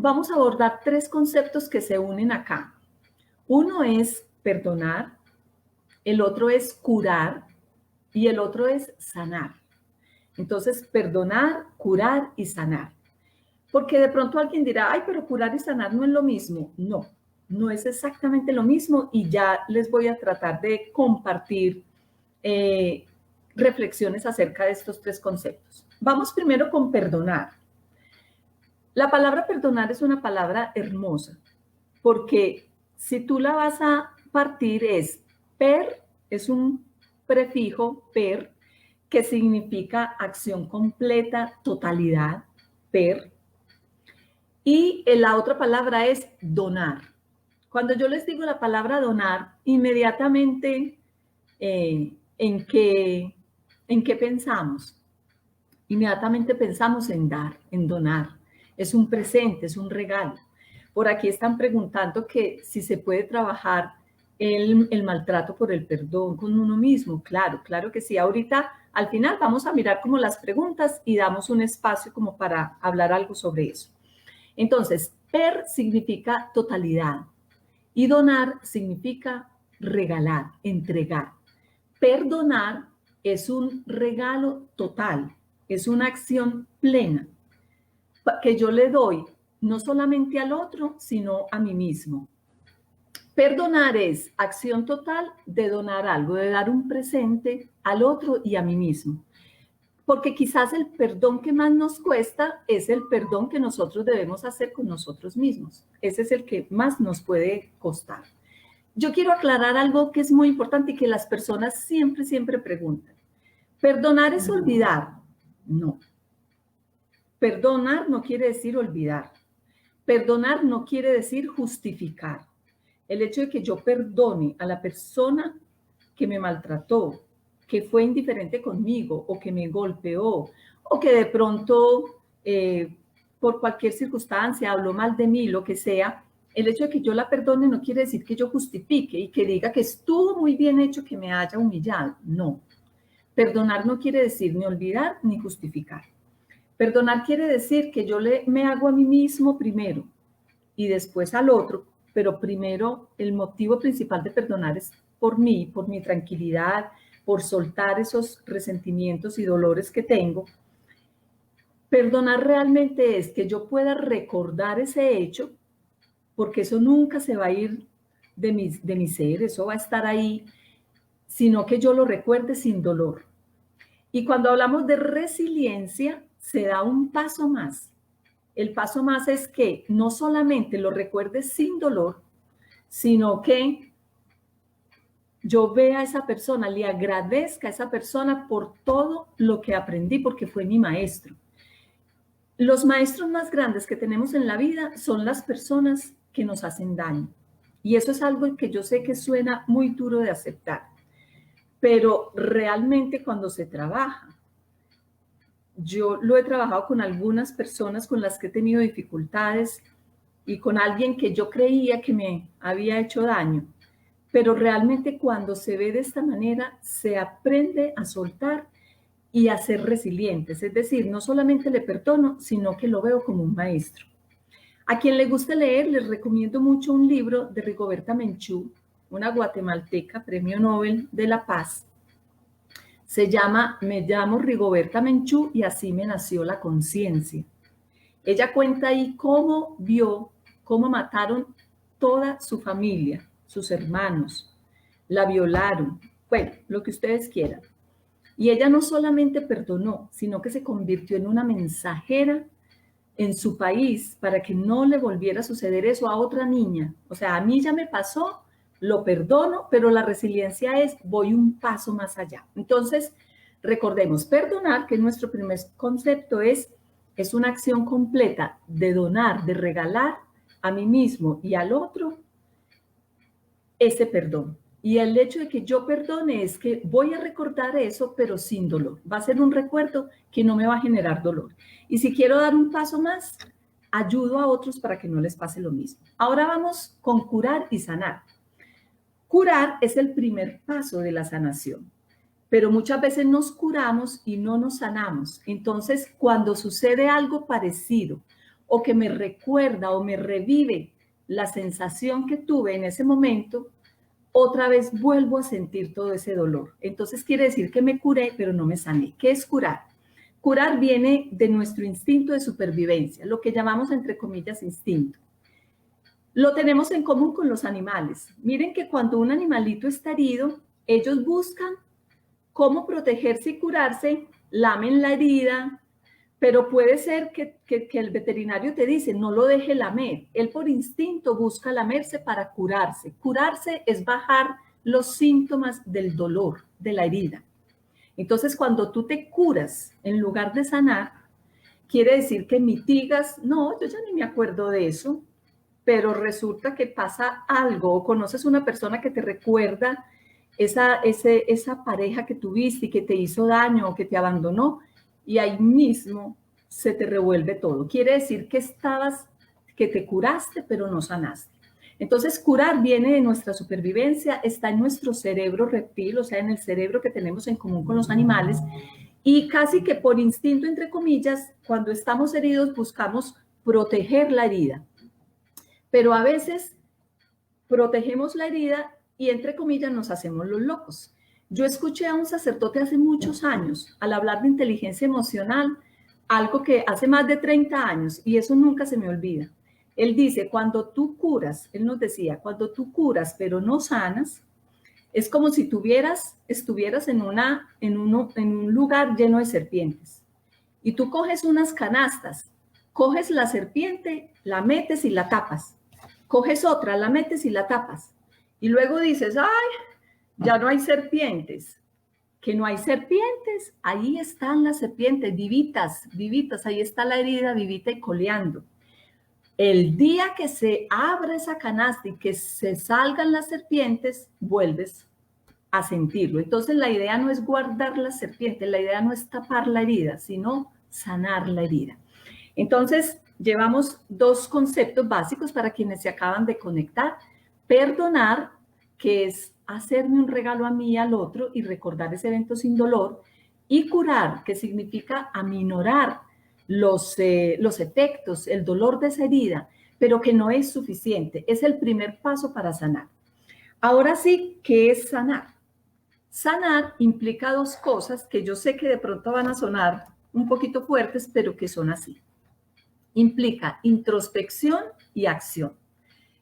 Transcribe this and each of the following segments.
vamos a abordar tres conceptos que se unen acá. Uno es perdonar, el otro es curar y el otro es sanar. Entonces, perdonar, curar y sanar. Porque de pronto alguien dirá, ay, pero curar y sanar no es lo mismo. No, no es exactamente lo mismo y ya les voy a tratar de compartir reflexiones acerca de estos tres conceptos. Vamos primero con perdonar. La palabra perdonar es una palabra hermosa, porque si tú la vas a partir es un prefijo per, que significa acción completa, totalidad, per. Y la otra palabra es donar. Cuando yo les digo la palabra donar, inmediatamente, ¿en qué pensamos? Inmediatamente pensamos en dar, en donar. Es un presente, es un regalo. Por aquí están preguntando que si se puede trabajar el maltrato por el perdón con uno mismo. Claro, claro que sí. Ahorita, al final, vamos a mirar como las preguntas y damos un espacio como para hablar algo sobre eso. Entonces, per significa totalidad y donar significa regalar, entregar. Perdonar es un regalo total, es una acción plena que yo le doy no solamente al otro, sino a mí mismo. Perdonar es acción total de donar algo, de dar un presente al otro y a mí mismo. Porque quizás el perdón que más nos cuesta es el perdón que nosotros debemos hacer con nosotros mismos. Ese es el que más nos puede costar. Yo quiero aclarar algo que es muy importante y que las personas siempre preguntan. ¿Perdonar es olvidar? No. Perdonar no quiere decir olvidar. Perdonar no quiere decir justificar. El hecho de que yo perdone a la persona que me maltrató, que fue indiferente conmigo o que me golpeó o que de pronto por cualquier circunstancia habló mal de mí, lo que sea, el hecho de que yo la perdone no quiere decir que yo justifique y que diga que estuvo muy bien hecho que me haya humillado. No. Perdonar no quiere decir ni olvidar ni justificar. Perdonar quiere decir que yo me hago a mí mismo primero y después al otro, pero primero el motivo principal de perdonar es por mí, por mi tranquilidad, por soltar esos resentimientos y dolores que tengo. Perdonar realmente es que yo pueda recordar ese hecho, porque eso nunca se va a ir de mi ser, eso va a estar ahí, sino que yo lo recuerde sin dolor. Y cuando hablamos de resiliencia, se da un paso más. El paso más es que no solamente lo recuerde sin dolor, sino que yo vea a esa persona, le agradezca a esa persona por todo lo que aprendí, porque fue mi maestro. Los maestros más grandes que tenemos en la vida son las personas que nos hacen daño. Y eso es algo que yo sé que suena muy duro de aceptar. Pero realmente cuando se trabaja, yo lo he trabajado con algunas personas con las que he tenido dificultades y con alguien que yo creía que me había hecho daño. Pero realmente cuando se ve de esta manera, se aprende a soltar y a ser resilientes. Es decir, no solamente le perdono, sino que lo veo como un maestro. A quien le guste leer, les recomiendo mucho un libro de Rigoberta Menchú, una guatemalteca, Premio Nobel de la Paz. Se llama Me llamo Rigoberta Menchú y así me nació la conciencia. Ella cuenta ahí cómo vio, cómo mataron toda su familia, sus hermanos, la violaron, bueno, lo que ustedes quieran. Y ella no solamente perdonó, sino que se convirtió en una mensajera en su país para que no le volviera a suceder eso a otra niña. O sea, a mí ya me pasó, lo perdono, pero la resiliencia es voy un paso más allá. Entonces, recordemos, perdonar, que es nuestro primer concepto, es una acción completa de donar, de regalar a mí mismo y al otro ese perdón. Y el hecho de que yo perdone es que voy a recordar eso, pero sin dolor. Va a ser un recuerdo que no me va a generar dolor. Y si quiero dar un paso más, ayudo a otros para que no les pase lo mismo. Ahora vamos con curar y sanar. Curar es el primer paso de la sanación, pero muchas veces nos curamos y no nos sanamos. Entonces, cuando sucede algo parecido o que me recuerda o me revive la sensación que tuve en ese momento, otra vez vuelvo a sentir todo ese dolor. Entonces quiere decir que me curé, pero no me sané. ¿Qué es curar? Curar viene de nuestro instinto de supervivencia, lo que llamamos entre comillas instinto. Lo tenemos en común con los animales. Miren que cuando un animalito está herido, ellos buscan cómo protegerse y curarse, lamen la herida, pero puede ser que el veterinario te dice, no lo deje lamer. Él por instinto busca lamerse para curarse. Curarse es bajar los síntomas del dolor, de la herida. Entonces, cuando tú te curas en lugar de sanar, quiere decir que mitigas, no, yo ya ni me acuerdo de eso, pero resulta que pasa algo o conoces una persona que te recuerda esa pareja que tuviste y que te hizo daño o que te abandonó, y ahí mismo se te revuelve todo. Quiere decir que te curaste, pero no sanaste. Entonces, curar viene de nuestra supervivencia, está en nuestro cerebro reptil, o sea, en el cerebro que tenemos en común con los animales, y casi que por instinto, entre comillas, cuando estamos heridos buscamos proteger la herida. Pero a veces protegemos la herida y, entre comillas, nos hacemos los locos. Yo escuché a un sacerdote hace muchos años, al hablar de inteligencia emocional, algo que hace más de 30 años, y eso nunca se me olvida. Él dice, cuando tú curas, él nos decía, cuando tú curas pero no sanas, es como si estuvieras en un lugar lleno de serpientes. Y tú coges unas canastas, coges la serpiente, la metes y la tapas. Coges otra, la metes y la tapas. Y luego dices, ¡ay! Ya no hay serpientes. Que no hay serpientes, ahí están las serpientes, vivitas, vivitas, ahí está la herida vivita y coleando. El día que se abra esa canasta y que se salgan las serpientes, vuelves a sentirlo. Entonces la idea no es guardar las serpientes, la idea no es tapar la herida, sino sanar la herida. Entonces llevamos dos conceptos básicos para quienes se acaban de conectar. Perdonar, que es hacerme un regalo a mí y al otro y recordar ese evento sin dolor, y curar, que significa aminorar los efectos, el dolor de esa herida, pero que no es suficiente. Es el primer paso para sanar. Ahora sí, ¿qué es sanar? Sanar implica dos cosas que yo sé que de pronto van a sonar un poquito fuertes, pero que son así. Implica introspección y acción.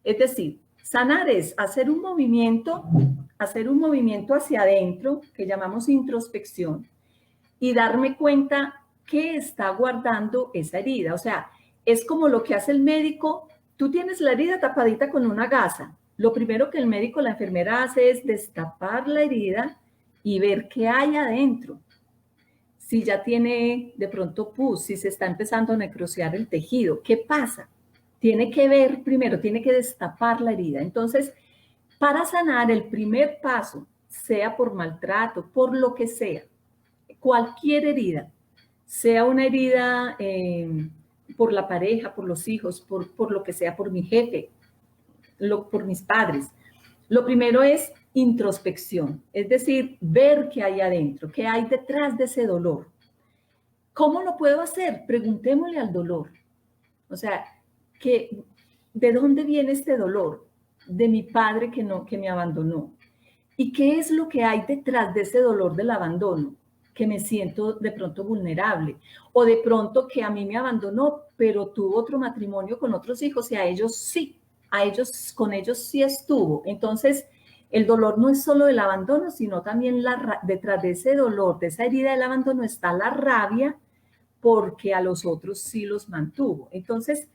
Es decir, sanar es hacer un movimiento hacia adentro, que llamamos introspección, y darme cuenta qué está guardando esa herida. O sea, es como lo que hace el médico. Tú tienes la herida tapadita con una gasa. Lo primero que el médico o la enfermera hace es destapar la herida y ver qué hay adentro. Si ya tiene de pronto pus, si se está empezando a necrosear el tejido, ¿qué pasa? Tiene que ver primero, tiene que destapar la herida. Entonces, para sanar, el primer paso, sea por maltrato, por lo que sea, cualquier herida, sea una herida por la pareja, por los hijos, por lo que sea, por mi jefe, por mis padres, lo primero es introspección, es decir, ver qué hay adentro, qué hay detrás de ese dolor. ¿Cómo lo puedo hacer? Preguntémosle al dolor. O sea, ¿de dónde viene este dolor? De mi padre que me abandonó. ¿Y qué es lo que hay detrás de ese dolor del abandono? Que me siento de pronto vulnerable. O de pronto que a mí me abandonó, pero tuvo otro matrimonio con otros hijos y a ellos sí. Con ellos sí estuvo. Entonces, el dolor no es solo del abandono, sino también detrás de ese dolor, de esa herida del abandono, está la rabia porque a los otros sí los mantuvo. Entonces,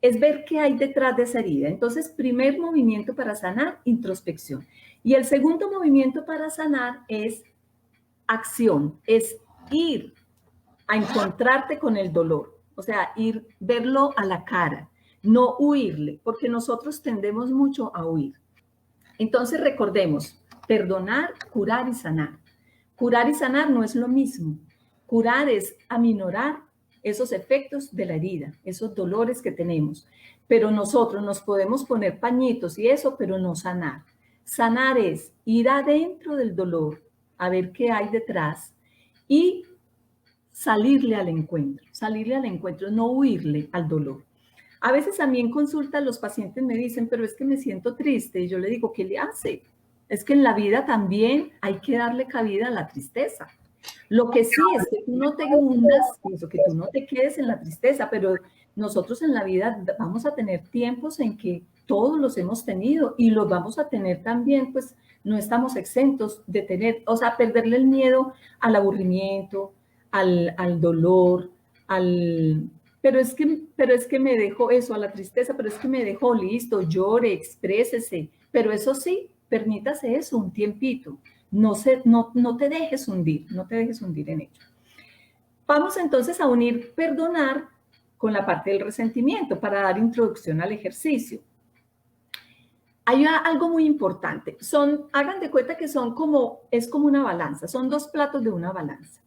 es ver qué hay detrás de esa herida. Entonces, primer movimiento para sanar, introspección. Y el segundo movimiento para sanar es acción, es ir a encontrarte con el dolor. O sea, verlo a la cara, no huirle, porque nosotros tendemos mucho a huir. Entonces, recordemos, perdonar, curar y sanar. Curar y sanar no es lo mismo. Curar es aminorar esos efectos de la herida, esos dolores que tenemos. Pero nosotros nos podemos poner pañitos y eso, pero no sanar. Sanar es ir adentro del dolor, a ver qué hay detrás y salirle al encuentro, no huirle al dolor. A veces a mí en consulta los pacientes me dicen, pero es que me siento triste. Y yo le digo, ¿qué le hace? Es que en la vida también hay que darle cabida a la tristeza. Lo que sí es que tú no te hundas, eso, que tú no te quedes en la tristeza, pero nosotros en la vida vamos a tener tiempos en que todos los hemos tenido y los vamos a tener también, pues no estamos exentos de tener, o sea, perderle el miedo al aburrimiento, al dolor, pero es que me dejó eso, a la tristeza, pero es que me dejó, listo, llore, exprésese, pero eso sí, permítase eso un tiempito. No te dejes hundir, no te dejes hundir en ello. Vamos entonces a unir perdonar con la parte del resentimiento para dar introducción al ejercicio. Hay algo muy importante. Hagan de cuenta que es como una balanza, son dos platos de una balanza.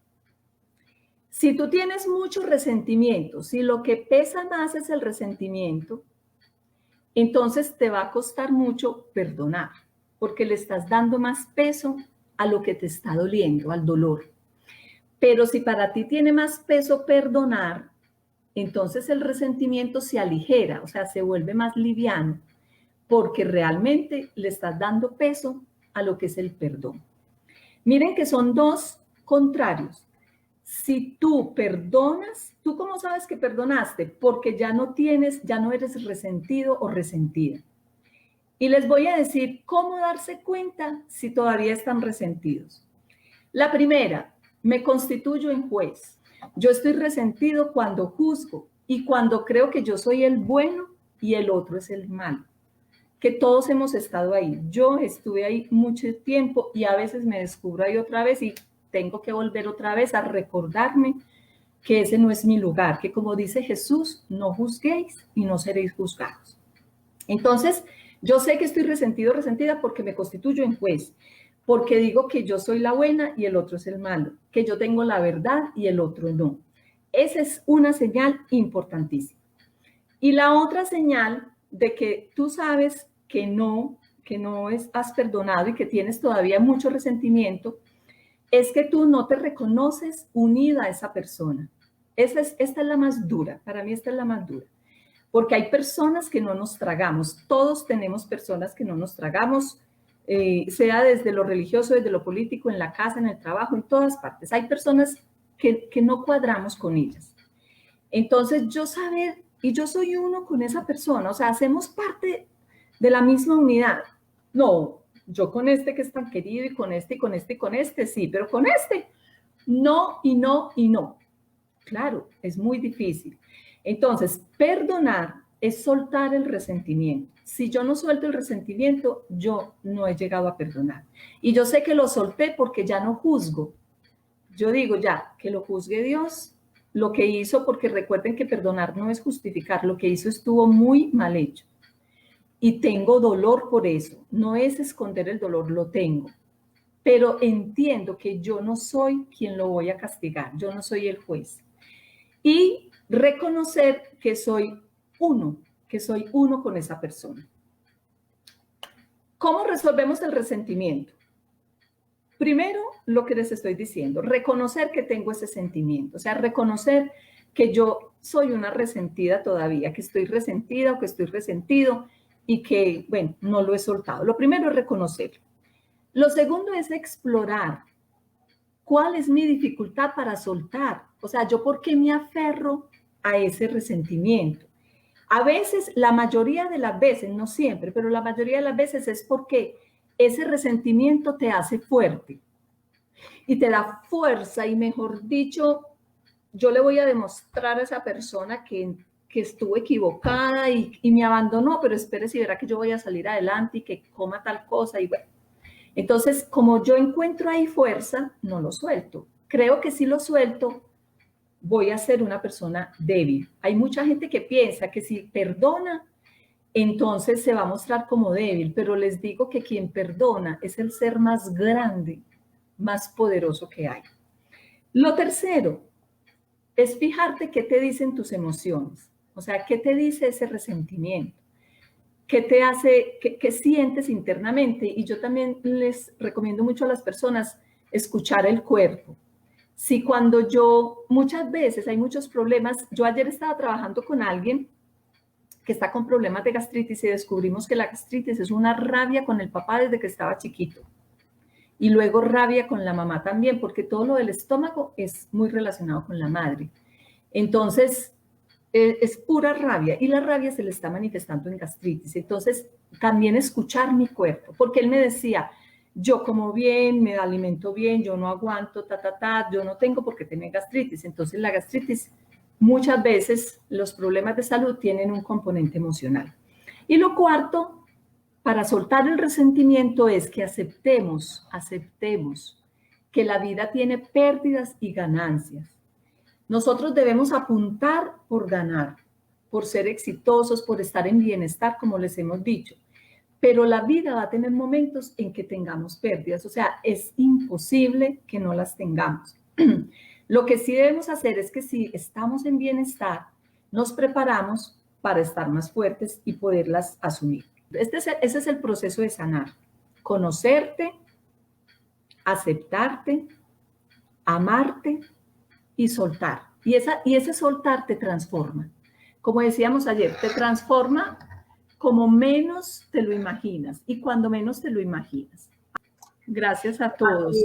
Si tú tienes mucho resentimiento, si lo que pesa más es el resentimiento, entonces te va a costar mucho perdonar, porque le estás dando más peso a lo que te está doliendo, al dolor. Pero si para ti tiene más peso perdonar, entonces el resentimiento se aligera, o sea, se vuelve más liviano, porque realmente le estás dando peso a lo que es el perdón. Miren que son dos contrarios. Si tú perdonas, ¿tú cómo sabes que perdonaste? Porque ya no eres resentido o resentida. Y les voy a decir cómo darse cuenta si todavía están resentidos. La primera, me constituyo en juez. Yo estoy resentido cuando juzgo y cuando creo que yo soy el bueno y el otro es el malo. Que todos hemos estado ahí. Yo estuve ahí mucho tiempo y a veces me descubro ahí otra vez y tengo que volver otra vez a recordarme que ese no es mi lugar, que como dice Jesús, no juzguéis y no seréis juzgados. Entonces, yo sé que estoy resentido, resentida porque me constituyo en juez, porque digo que yo soy la buena y el otro es el malo, que yo tengo la verdad y el otro no. Esa es una señal importantísima. Y la otra señal de que tú sabes que no has perdonado y que tienes todavía mucho resentimiento, es que tú no te reconoces unida a esa persona. Esta es la más dura, para mí esta es la más dura. Porque hay personas que no nos tragamos, todos tenemos personas que no nos tragamos, sea desde lo religioso, desde lo político, en la casa, en el trabajo, en todas partes. Hay personas que no cuadramos con ellas. Entonces yo saber, y yo soy uno con esa persona, o sea, hacemos parte de la misma unidad. No, yo con este que es tan querido y con este y con este y con este, sí, pero con este, no y no y no. Claro, es muy difícil. Entonces, perdonar es soltar el resentimiento. Si yo no suelto el resentimiento, yo no he llegado a perdonar. Y yo sé que lo solté porque ya no juzgo. Yo digo ya, que lo juzgue Dios, lo que hizo, porque recuerden que perdonar no es justificar, lo que hizo estuvo muy mal hecho. Y tengo dolor por eso, no es esconder el dolor, lo tengo. Pero entiendo que yo no soy quien lo voy a castigar, yo no soy el juez. Y reconocer que soy uno con esa persona. ¿Cómo resolvemos el resentimiento? Primero, lo que les estoy diciendo, reconocer que tengo ese sentimiento, o sea, reconocer que yo soy una resentida todavía, que estoy resentida o que estoy resentido y que, bueno, no lo he soltado. Lo primero es reconocerlo. Lo segundo es explorar cuál es mi dificultad para soltar. O sea, yo por qué me aferro a ese resentimiento. A veces, la mayoría de las veces, no siempre, pero la mayoría de las veces es porque ese resentimiento te hace fuerte y te da fuerza y, mejor dicho, yo le voy a demostrar a esa persona que estuvo equivocada y me abandonó, pero espere si verá que yo voy a salir adelante y que coma tal cosa y bueno. Entonces, como yo encuentro ahí fuerza, no lo suelto. Creo que si lo suelto, voy a ser una persona débil. Hay mucha gente que piensa que si perdona, entonces se va a mostrar como débil, pero les digo que quien perdona es el ser más grande, más poderoso que hay. Lo tercero es fijarte qué te dicen tus emociones, o sea, qué te dice ese resentimiento, qué te hace, qué sientes internamente. Y yo también les recomiendo mucho a las personas escuchar el cuerpo. Si cuando muchas veces hay muchos problemas, yo ayer estaba trabajando con alguien que está con problemas de gastritis y descubrimos que la gastritis es una rabia con el papá desde que estaba chiquito. Y luego rabia con la mamá también, porque todo lo del estómago es muy relacionado con la madre. Entonces, es pura rabia y la rabia se le está manifestando en gastritis. Entonces, también escuchar mi cuerpo, porque él me decía, yo como bien, me alimento bien, yo no aguanto, yo no tengo por qué tener gastritis. Entonces, la gastritis, muchas veces los problemas de salud tienen un componente emocional. Y lo cuarto, para soltar el resentimiento, es que aceptemos que la vida tiene pérdidas y ganancias. Nosotros debemos apuntar por ganar, por ser exitosos, por estar en bienestar, como les hemos dicho. Pero la vida va a tener momentos en que tengamos pérdidas, o sea, es imposible que no las tengamos. Lo que sí debemos hacer es que si estamos en bienestar, nos preparamos para estar más fuertes y poderlas asumir. Ese es el proceso de sanar. Conocerte, aceptarte, amarte y soltar. Y ese soltar te transforma. Como decíamos ayer, te transforma como menos te lo imaginas y cuando menos te lo imaginas. Gracias a todos.